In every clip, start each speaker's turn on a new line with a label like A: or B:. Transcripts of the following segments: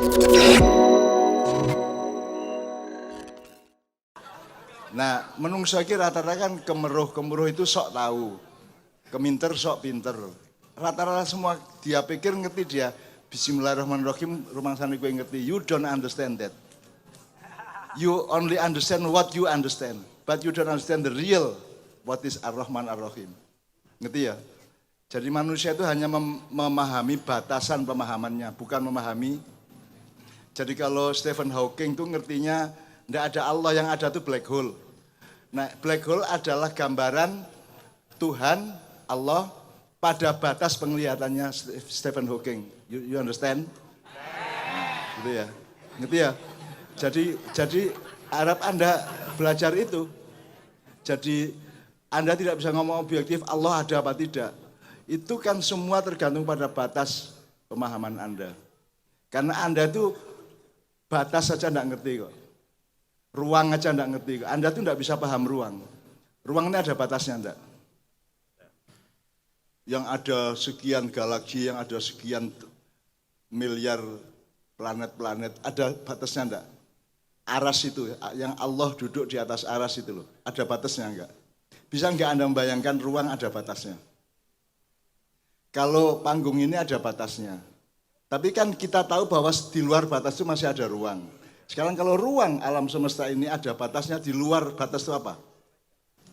A: Nah, menungso iki rata-rata kan kemeruh itu sok tahu, keminter sok pinter. Rata-rata semua dia pikir ngerti dia. Bismillahirrahmanirrahim, rumangsane kowe ngerti. You don't understand that. You only understand what you understand, but you don't understand the real what is Ar-Rahman Ar-Rahim. Ngerti ya? Jadi manusia itu hanya memahami batasan pemahamannya, bukan memahami. Jadi kalau Stephen Hawking itu ngertinya tidak ada Allah, yang ada itu black hole. Nah, black hole adalah gambaran Tuhan, Allah, pada batas penglihatannya Stephen Hawking. You understand? Nah, gitu ya. Ngerti ya? Jadi harap Anda belajar itu. Jadi Anda tidak bisa ngomong objektif Allah ada apa tidak. Itu kan semua tergantung pada batas pemahaman Anda. Karena Anda itu batas saja tidak ngerti kok. Ruang aja tidak ngerti. Anda tuh tidak bisa paham ruang. Ruang ini ada batasnya enggak? Yang ada sekian galaksi, yang ada sekian miliar planet-planet, ada batasnya enggak? Aras itu, yang Allah duduk di atas aras itu loh, ada batasnya enggak? Bisa enggak Anda membayangkan ruang ada batasnya? Kalau panggung ini ada batasnya. Tapi kan kita tahu bahwa di luar batas itu masih ada ruang. Sekarang kalau ruang alam semesta ini ada batasnya, di luar batas itu apa?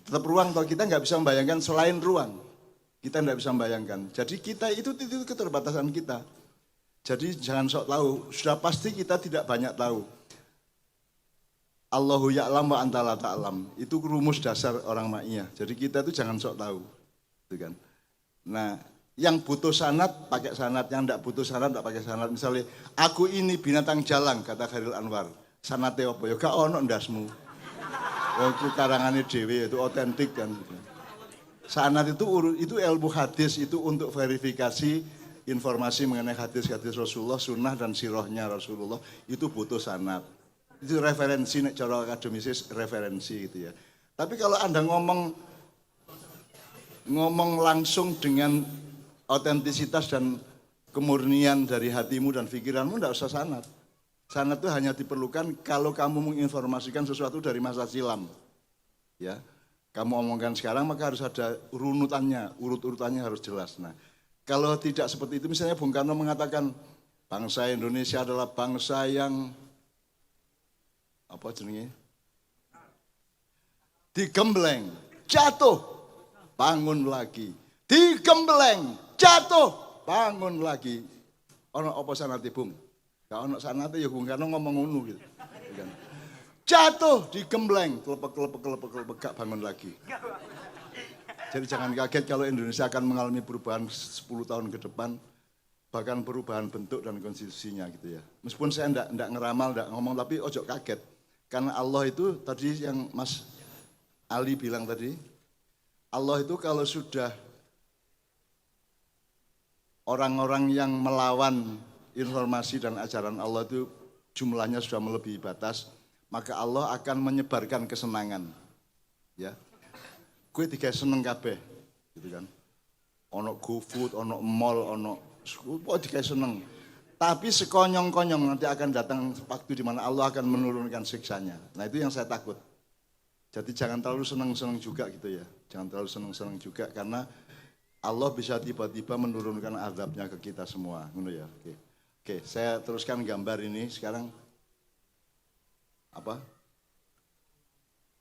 A: Tetap ruang, kalau kita nggak bisa membayangkan selain ruang. Kita nggak bisa membayangkan. Jadi kita itu keterbatasan kita. Jadi jangan sok tahu, sudah pasti kita tidak banyak tahu. Allahu ya'lam wa anta la ta'lam. Itu rumus dasar orang ma'iyah. Jadi kita itu jangan sok tahu. Gitu kan. Nah, yang butuh sanad pakai sanad, yang tidak butuh sanad tidak pakai sanad. Misalnya, aku ini binatang jalang, kata Khairil Anwar. Sanate apa? Ya gak ono ndasmu. Oh, itu karangannya dewe, itu otentik kan. Sanad itu ilmu hadis, itu untuk verifikasi informasi mengenai hadis-hadis Rasulullah, sunnah dan sirahnya Rasulullah. Itu butuh sanad. Itu referensi, cara akademisis referensi gitu ya. Tapi kalau Anda ngomong langsung dengan otentisitas dan kemurnian dari hatimu dan pikiranmu, tidak usah sanad. Sanad itu hanya diperlukan kalau kamu menginformasikan sesuatu dari masa silam. Ya, kamu omongkan sekarang maka harus ada runutannya, urut-urutannya harus jelas. Nah, kalau tidak seperti itu, misalnya Bung Karno mengatakan bangsa Indonesia adalah bangsa yang apa jenenge? Digembleng, jatuh, bangun lagi. Digembleng, jatuh, bangun lagi. Ono apa sanate, Bung? Gak ono sanate ya Bung Karno ngomong ngono gitu. Jatuh, digembleng, kelepek, gak bangun lagi. Jadi jangan kaget kalau Indonesia akan mengalami perubahan 10 tahun ke depan, bahkan perubahan bentuk dan konstitusinya gitu ya. Meskipun saya enggak ngeramal, enggak ngomong, tapi ojo kaget. Karena Allah itu tadi yang Mas Ali bilang tadi, Allah itu kalau sudah orang-orang yang melawan informasi dan ajaran Allah itu jumlahnya sudah melebihi batas, maka Allah akan menyebarkan kesenangan. Ya. Gue tiga seneng kabeh, gitu kan. Ono GoFood, ono mall, ono tiga seneng. Tapi sekonyong-konyong nanti akan datang waktu di mana Allah akan menurunkan siksanya. Nah itu yang saya takut. Jadi jangan terlalu seneng-seneng juga gitu ya. Jangan terlalu seneng-seneng juga karena Allah bisa tiba-tiba menurunkan azabnya ke kita semua. Ya. Oke, saya teruskan gambar ini sekarang. Apa?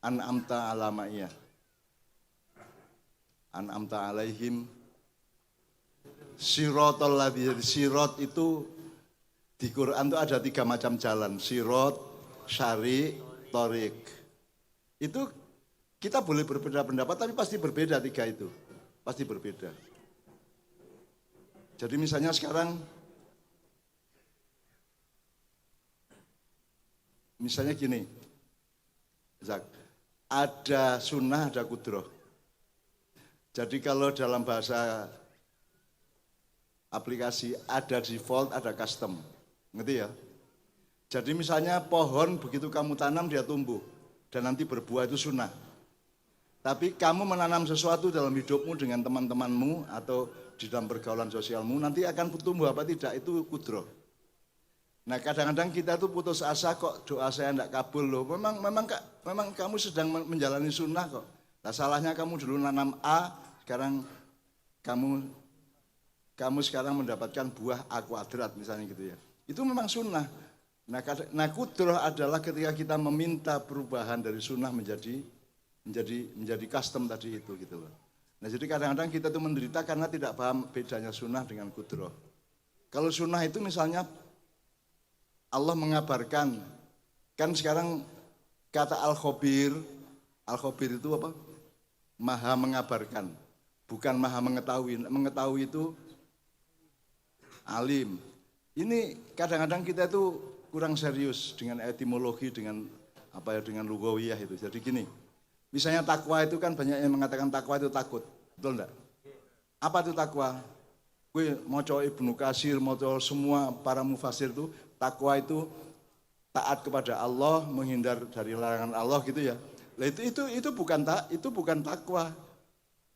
A: An'amta ala ma'iyah. An'amta alaihim sirotol ladzi. Sirot itu di Quran itu ada 3 macam jalan. Sirot, syari, torik. Itu kita boleh berbeda pendapat tapi pasti berbeda 3 itu. Pasti berbeda. Jadi misalnya sekarang, misalnya gini, Zak, ada sunnah, ada kudroh. Jadi kalau dalam bahasa aplikasi ada default, ada custom, ngerti ya? Jadi misalnya pohon begitu kamu tanam dia tumbuh dan nanti berbuah itu sunnah. Tapi kamu menanam sesuatu dalam hidupmu dengan teman-temanmu atau di dalam pergaulan sosialmu nanti akan tumbuh apa tidak itu kudroh. Nah kadang-kadang kita tuh putus asa kok doa saya tidak kabul loh. Memang kamu sedang menjalani sunnah kok. Nah salahnya kamu dulu nanam A, sekarang kamu sekarang mendapatkan buah A kuadrat misalnya gitu ya. Itu memang sunnah. Nah kudroh adalah ketika kita meminta perubahan dari sunnah menjadi custom tadi itu gitu loh. Nah jadi kadang-kadang kita tuh menderita karena tidak paham bedanya sunnah dengan kudroh. Kalau sunnah itu misalnya Allah mengabarkan, kan sekarang kata al-khobir itu apa? Maha mengabarkan, bukan maha mengetahui. Mengetahui itu alim. Ini kadang-kadang kita itu kurang serius dengan etimologi, dengan dengan lugawiyah itu. Jadi gini, misalnya takwa itu kan banyak yang mengatakan takwa itu takut, betul enggak? Apa itu takwa? Gue maca Ibnu Katsir, maca semua para mufasir itu, takwa itu taat kepada Allah, menghindar dari larangan Allah gitu ya. Nah itu bukan takwa.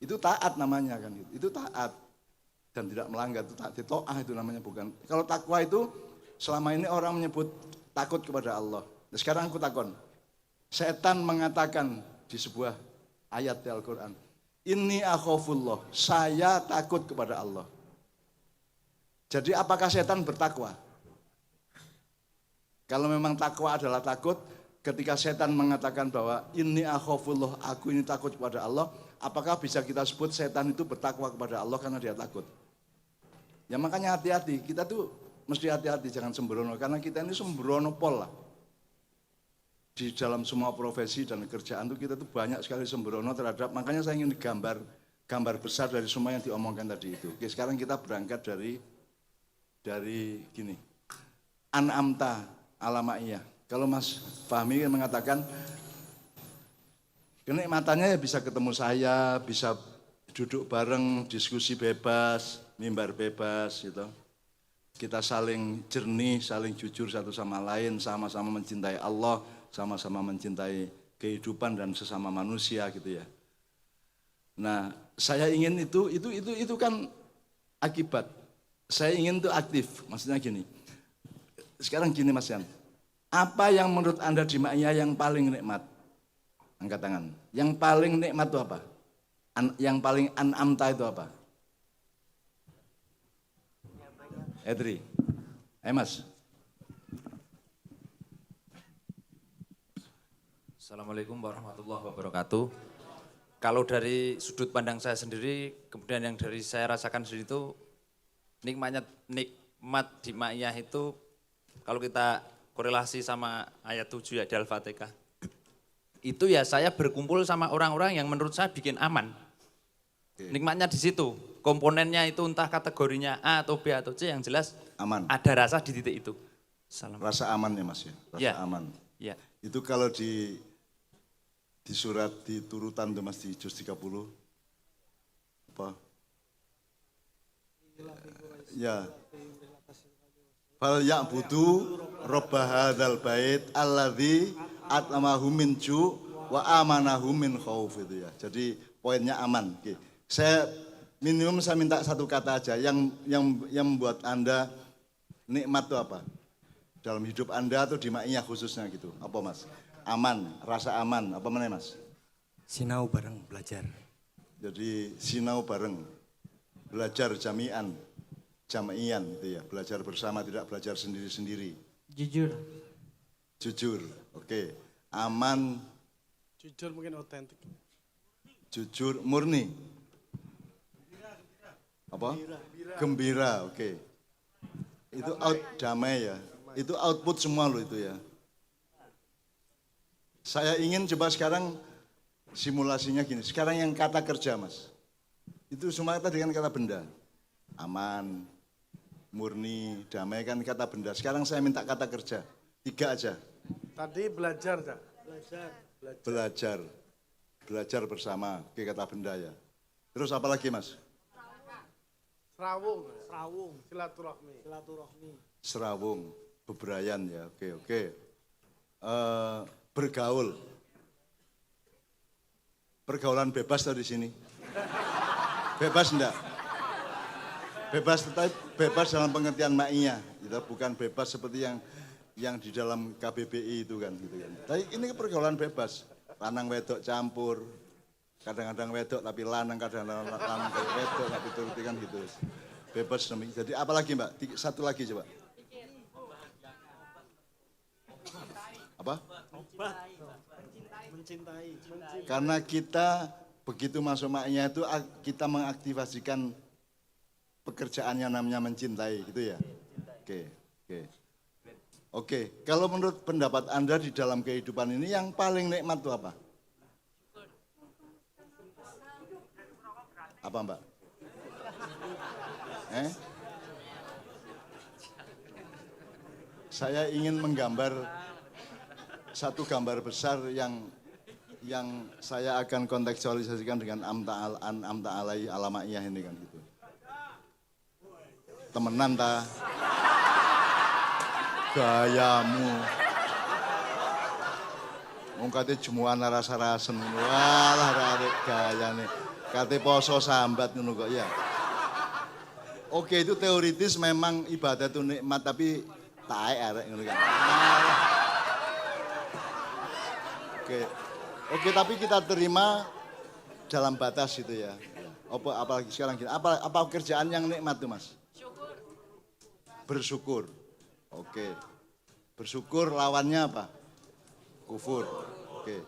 A: Itu taat namanya kan itu. Itu taat dan tidak melanggar, itu taat, taat itu namanya bukan. Kalau takwa itu selama ini orang menyebut takut kepada Allah. Nah, sekarang aku takon. Setan mengatakan di sebuah ayat di Al-Qur'an, "Inni akhafullah." Saya takut kepada Allah. Jadi apakah setan bertakwa? Kalau memang takwa adalah takut, ketika setan mengatakan bahwa ini akhafullah, aku ini takut kepada Allah, apakah bisa kita sebut setan itu bertakwa kepada Allah karena dia takut? Ya makanya hati-hati, kita tuh mesti hati-hati, jangan sembrono, karena kita ini sembrono pol lah. Di dalam semua profesi dan kerjaan tuh kita tuh banyak sekali sembrono terhadap, makanya saya ingin gambar besar dari semua yang diomongkan tadi itu. Oke, sekarang kita berangkat dari gini, an'amta alama'iyah. Kalau Mas Fahmi mengatakan kenikmatannya ya bisa ketemu saya, bisa duduk bareng, diskusi bebas, mimbar bebas gitu. Kita saling jernih, saling jujur satu sama lain, sama-sama mencintai Allah, sama-sama mencintai kehidupan dan sesama manusia gitu ya. Nah, saya ingin itu kan akibat. Saya ingin itu aktif, maksudnya gini. Sekarang gini Mas Yan, apa yang menurut Anda di Ma'iyah yang paling nikmat? Angkat tangan. Yang paling nikmat itu apa? Yang paling an'amta itu apa? Edri. Mas.
B: Assalamualaikum warahmatullahi wabarakatuh. Kalau dari sudut pandang saya sendiri, kemudian yang dari saya rasakan sendiri itu, nikmat di Ma'iyah itu kalau kita korelasi sama ayat 7 ya di Al-Fatihah. Itu ya saya berkumpul sama orang-orang yang menurut saya bikin aman. Nikmatnya di situ. Komponennya itu entah kategorinya A atau B atau C, yang jelas
A: aman.
B: Ada rasa di titik itu.
A: Rasa aman ya Mas ya. Rasa aman.
B: Ya.
A: Itu kalau di surat di turutan tuh Mas di juz 30 apa? Ya. Fal ya'budu rabb hadzal bait alladzi at'amahum min ju' wa amanahum min khauf itu ya. Jadi poinnya aman. Oke. Saya minta satu kata aja yang membuat Anda nikmat itu apa? Dalam hidup Anda atau di Ma'iyah khususnya gitu. Apa Mas? Aman, rasa aman. Apa mana Mas?
C: Sinau bareng belajar.
A: Jadi sinau bareng. Belajar jami'an. Jami'ian gitu ya, belajar bersama, tidak belajar sendiri-sendiri.
C: Jujur.
A: Jujur, oke. Aman.
D: Jujur mungkin otentik.
A: Jujur, murni. Apa? Gembira, oke. Itu damai ya. Itu output semua loh itu ya. Saya ingin coba sekarang simulasinya gini. Sekarang yang kata kerja Mas. Itu semua kata dengan kata benda. Aman, murni, damai kan kata benda. Sekarang saya minta kata kerja. 3 aja.
D: Tadi belajar tak?
A: Belajar bersama. Oke, kata benda ya. Terus apa lagi Mas?
D: Serawung. Silaturahmi.
A: Serawung, bebrayan ya. Oke. Bergaul. Pergaulan bebas tadi di sini. Bebas enggak? Bebas, tetapi bebas dalam pengertian Ma'iyah. gitu, bukan bebas seperti yang di dalam KBBI itu kan gitu kan. Tapi ini pergaulan bebas, lanang wedok campur, kadang-kadang wedok tapi lanang, kadang-kadang lanang kayak wedok tapi turuti kan gitu. Bebas demi. Jadi apalagi Mbak? Satu lagi coba. Apa?
D: Mencintai.
A: Karena kita begitu masuk maknya itu kita mengaktifasikan pekerjaannya namanya mencintai gitu ya. Oke, kalau menurut pendapat Anda di dalam kehidupan ini yang paling nikmat itu apa? Apa Mbak? Saya ingin menggambar satu gambar besar yang saya akan kontekstualisasikan dengan amta alai alamaiyah ini kan gitu. Temenan ta? Gayamu. Wong kate jemuan rasa-rasen. Walah arek gayane. Kate poso sambat ngono kok ya. Oke, itu teoritis memang ibadah itu nikmat tapi taek arek ngono kan. Oke, tapi kita terima dalam batas gitu ya. Apalagi sekarang gini, apa kerjaan yang nikmat tuh Mas? Bersyukur. Oke. Bersyukur lawannya apa? Kufur. Oke.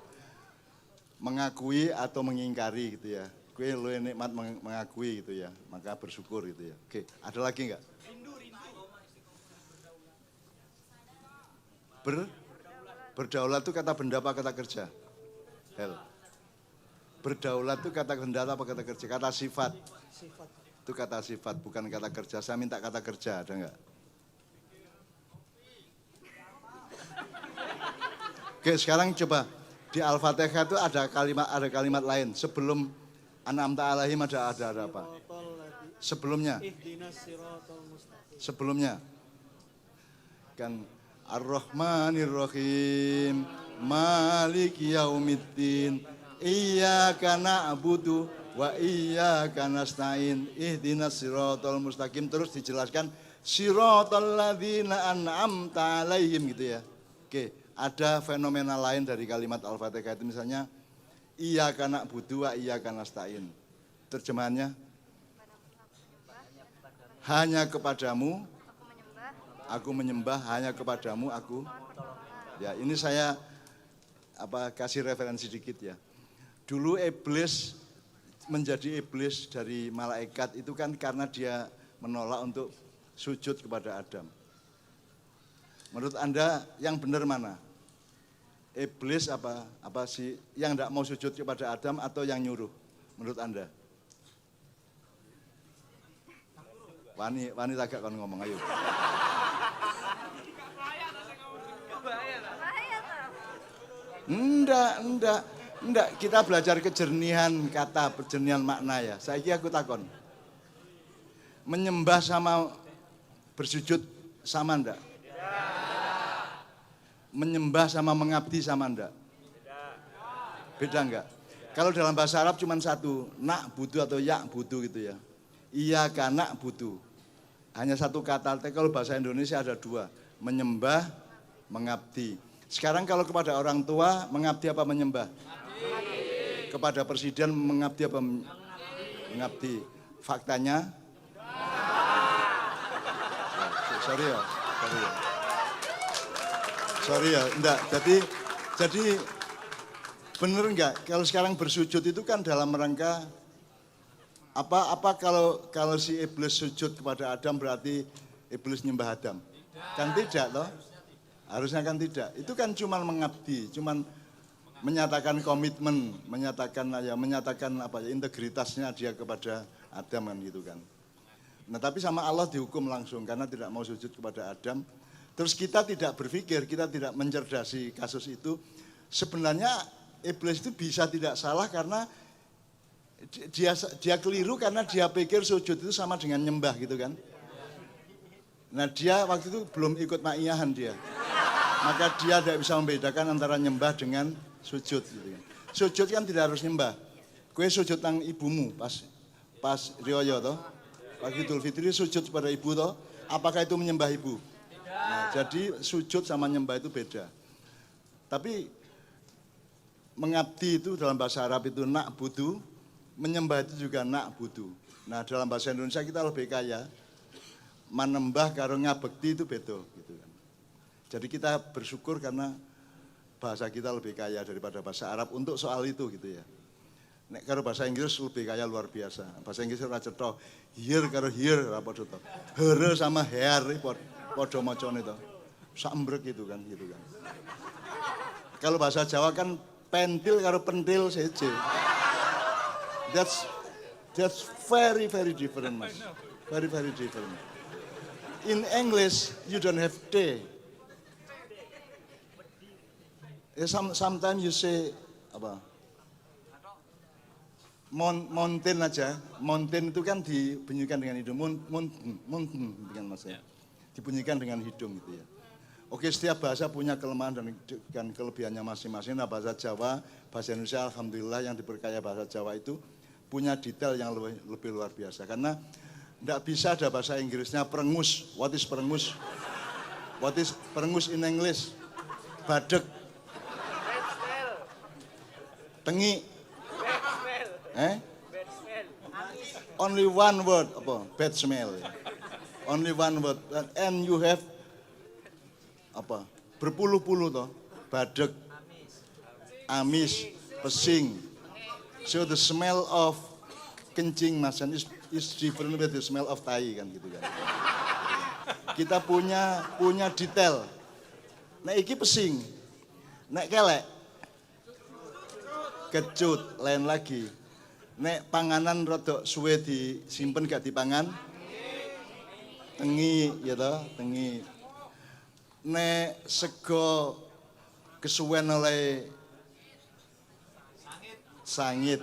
A: Mengakui atau mengingkari gitu ya. Gue lo nikmat mengakui gitu ya. Maka bersyukur gitu ya. Oke, ada lagi enggak? Berdaulat itu kata benda apa kata kerja? Hel. Berdaulat itu kata benda apa kata kerja? Kata sifat. Itu kata sifat, bukan kata kerja. Saya minta kata kerja, ada enggak? Oke, sekarang coba di Al-Fatihah itu ada kalimat lain. Sebelum An'amta alaihim ada apa? Sebelumnya kan Ar-Rahmanir Rahim, Maliki Yaumiddin, Iyyaka na'budu wa iyyaka nasta'in, Ihdinas siratal mustaqim. Terus dijelaskan siratal ladzina an'amta alaihim gitu ya. Oke, ada fenomena lain dari kalimat Al-Fatihah itu misalnya Iyyaka na'budu wa iyyaka nasta'in. Terjemahannya hanya kepadamu aku menyembah, hanya kepadamu aku. Ya, ini saya kasih referensi dikit ya. Dulu iblis menjadi iblis dari malaikat itu kan karena dia menolak untuk sujud kepada Adam. Menurut Anda yang benar mana? Iblis apa sih yang tidak mau sujud kepada Adam atau yang nyuruh? Menurut Anda? Wani agak kan ngomong, ayo. Enggak. Kita belajar kejernihan kata, kejernihan makna ya. Saiki aku takon. Menyembah sama bersujud sama enggak? Menyembah sama mengabdi sama enggak? Beda enggak? Kalau dalam bahasa Arab cuma satu, nak butuh atau yak butuh gitu ya. Iya kanak butuh. Hanya satu kata, kalau bahasa Indonesia ada dua, menyembah, mengabdi. Sekarang kalau kepada orang tua, mengabdi apa menyembah? Mengabdi. Kepada presiden, mengabdi apa? Mengabdi. Faktanya? Sorry ya, enggak. Jadi bener enggak? Kalau sekarang bersujud itu kan dalam rangka apa kalau si iblis sujud kepada Adam berarti iblis nyembah Adam? Kan tidak toh? Harusnya kan tidak. Itu kan cuma mengabdi, cuma menyatakan komitmen, menyatakan integritasnya dia kepada Adam kan gitu kan. Nah, tapi sama Allah dihukum langsung karena tidak mau sujud kepada Adam. Terus kita tidak berpikir, kita tidak mencerdasi kasus itu. Sebenarnya iblis itu bisa tidak salah karena dia keliru karena dia pikir sujud itu sama dengan nyembah gitu kan. Nah dia waktu itu belum ikut ma'iyahan dia. Maka dia tidak bisa membedakan antara nyembah dengan sujud gitu kan. Sujud kan tidak harus nyembah. Kue sujud nang ibumu pas rioyo toh. Pas Idul Fitri sujud pada ibu toh. Apakah itu menyembah ibu? Jadi sujud sama nyembah itu beda. Tapi mengabdi itu dalam bahasa Arab itu nak budu, menyembah itu juga nak budu. Nah dalam bahasa Indonesia kita lebih kaya, manembah karo ngabekti itu beda gitu kan. Jadi kita bersyukur karena bahasa kita lebih kaya daripada bahasa Arab untuk soal itu gitu ya. Nek karo bahasa Inggris lebih kaya luar biasa. Bahasa Inggris ora cetha. Here karo here ora padha to. Here sama hair padha macane to. Sambrek gitu kan. Kalau bahasa Jawa kan pentil karo pentil seje. That's very different, Mas. Very different. In English you don't have T. Sometimes you say apa? Mountain aja. Mountain itu kan dibunyikan dengan hidung. Mountain kan Mas ya. Dibunyikan dengan hidung gitu ya. Oke, setiap bahasa punya kelemahan dan kelebihannya masing-masing. Nah, bahasa Jawa, bahasa Indonesia alhamdulillah yang diperkaya bahasa Jawa itu punya detail yang lebih luar biasa. Karena tidak bisa ada bahasa Inggrisnya perengus. What is perengus? What is perengus in English? Badek. Tengi. Only one word, apa? Bad smell. Only one word. And you have apa? Berpuluh-puluh toh. Badek, amis, pesing. So the smell of kencing masan is different with the smell of tai kan gitu kan. Kita punya detail. Nek iki pesing. Nek kelek kecut, lain lagi. Nek panganan rodok suwe disimpen gak dipangan. Tengi ya toh, tengi. Nek sego kesuwen oleh sangit.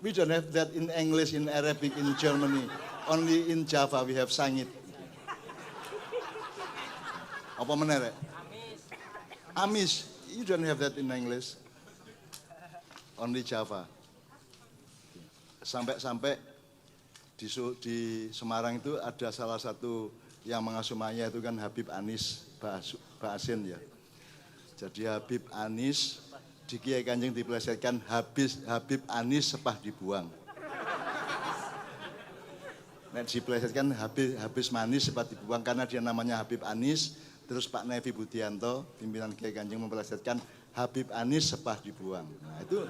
A: We don't have that in English, in Arabic, in Germany. Only in Java we have sangit. Apa meneh rek? Amis. You don't have that in English. Only Java. Sampai di Semarang itu ada salah satu yang mengasuh Maya itu kan Habib Anis Ba'asin ya. Jadi Habib Anis di Kiai Kanjeng dipelesetkan Habib Anis sepah dibuang. Nah, dipelesetkan habis manis sepah dibuang karena dia namanya Habib Anis. Terus Pak Nevi Budianto, pimpinan Kiai Kanjeng mempelesetkan Habib Anis sepah dibuang. Nah, itu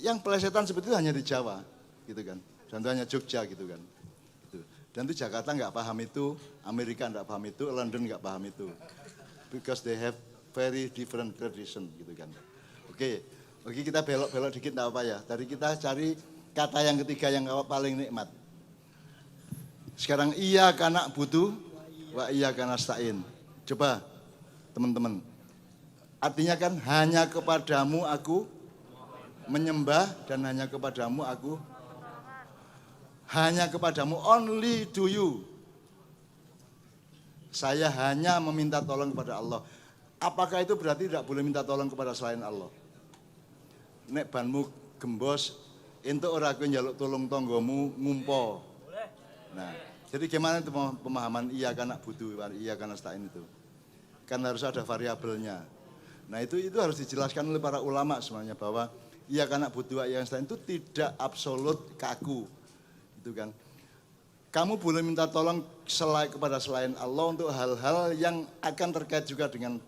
A: yang pelesetan seperti itu hanya di Jawa, gitu kan. Contohnya Jogja, gitu kan. Gitu. Dan itu Jakarta nggak paham itu, Amerika nggak paham itu, London nggak paham itu, because they have very different tradition, gitu kan. Oke, kita belok dikit nggak apa ya. Tadi kita cari kata yang ketiga yang paling nikmat. Sekarang iya karena butuh, wa iya karena stain. Coba teman-teman, artinya kan hanya kepadamu aku menyembah dan hanya kepadamu aku, hanya kepadamu, only to you. Saya hanya meminta tolong kepada Allah. Apakah itu berarti tidak boleh minta tolong kepada selain Allah? Nek banmu gembos, entuk ora kowe njaluk tolong tonggomu ngumpo. Nah, jadi gimana itu pemahaman iya karena butuh, iya karena stain itu? Kan harus ada variabelnya. Nah itu harus dijelaskan oleh para ulama sebenarnya bahwa iya karena butuh, iya karena stain itu tidak absolut kaku, gitu kan? Kamu boleh minta tolong kepada selain Allah untuk hal-hal yang akan terkait juga dengan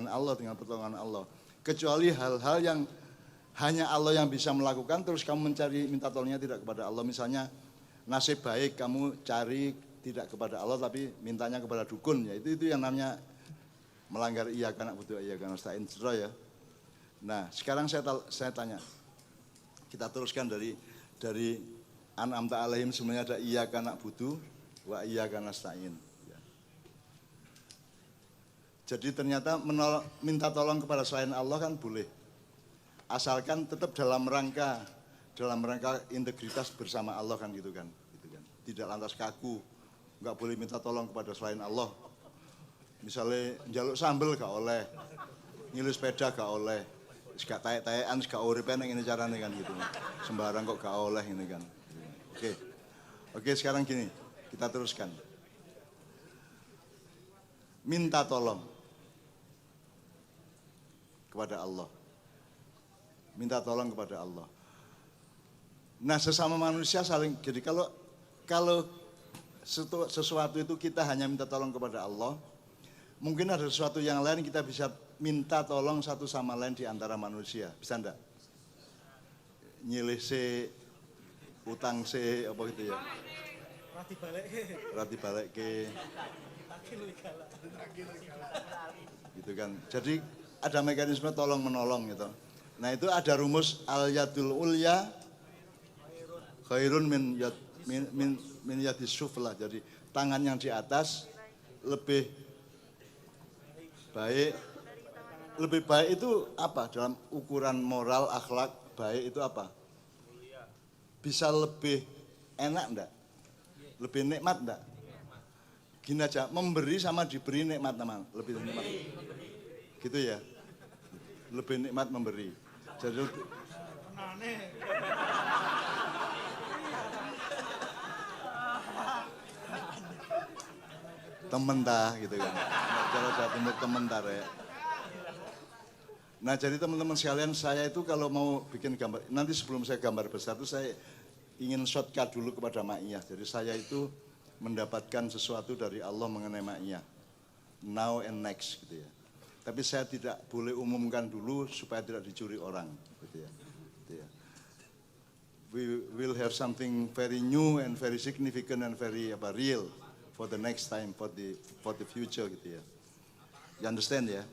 A: Allah, dengan pertolongan Allah. Kecuali hal-hal yang hanya Allah yang bisa melakukan, terus kamu mencari minta tolongnya tidak kepada Allah. Misalnya nasib baik kamu cari tidak kepada Allah tapi mintanya kepada dukun, ya itu yang namanya melanggar iya karena butuh, iya karena stain, ya. Nah sekarang saya tanya, kita teruskan dari An'amta alaihim semuanya ada iya karena butuh, wa iya karena stain. Ya. Jadi ternyata minta tolong kepada selain Allah kan boleh, asalkan tetap dalam rangka integritas bersama Allah kan gitu kan. Tidak lantas kaku, nggak boleh minta tolong kepada selain Allah. Misalnya njaluk sambel gak oleh, ngilu sepeda gak oleh, gak taek-taekan, gak uripen yang ini caranya kan gitu. Sembarang kok gak oleh ini kan. Oke, sekarang gini, kita teruskan. minta tolong kepada Allah. Minta tolong kepada Allah. Nah, sesama manusia saling, jadi kalau sesuatu itu kita hanya minta tolong kepada Allah, mungkin ada sesuatu yang lain kita bisa minta tolong satu sama lain di antara manusia. Bisa enggak? Nyilih se, utang se, apa gitu ya? Rati balik ke. Gitu kan. Jadi ada mekanisme tolong menolong gitu. Nah itu ada rumus al-yadul ulya khairun min yadis sufla. Jadi tangan yang di atas lebih baik. Lebih baik itu apa? Dalam ukuran moral, akhlak, baik itu apa? Bisa lebih enak enggak? Lebih nikmat enggak? Gini aja, memberi sama diberi nikmat teman, lebih nikmat. Gitu ya. Lebih nikmat memberi. Jadi temen dah gitu kan. Kalau Jawa Timur temen tar ya. Nah jadi teman-teman sekalian, saya itu kalau mau bikin gambar, nanti sebelum saya gambar besar itu saya ingin shortcut dulu kepada Ma'iyah. Jadi saya itu mendapatkan sesuatu dari Allah mengenai Ma'iyah. Now and next gitu ya. Tapi saya tidak boleh umumkan dulu supaya tidak dicuri orang gitu ya. Gitu ya. We will have something very new and very significant and very real for the next time, for the future gitu ya. You understand ya?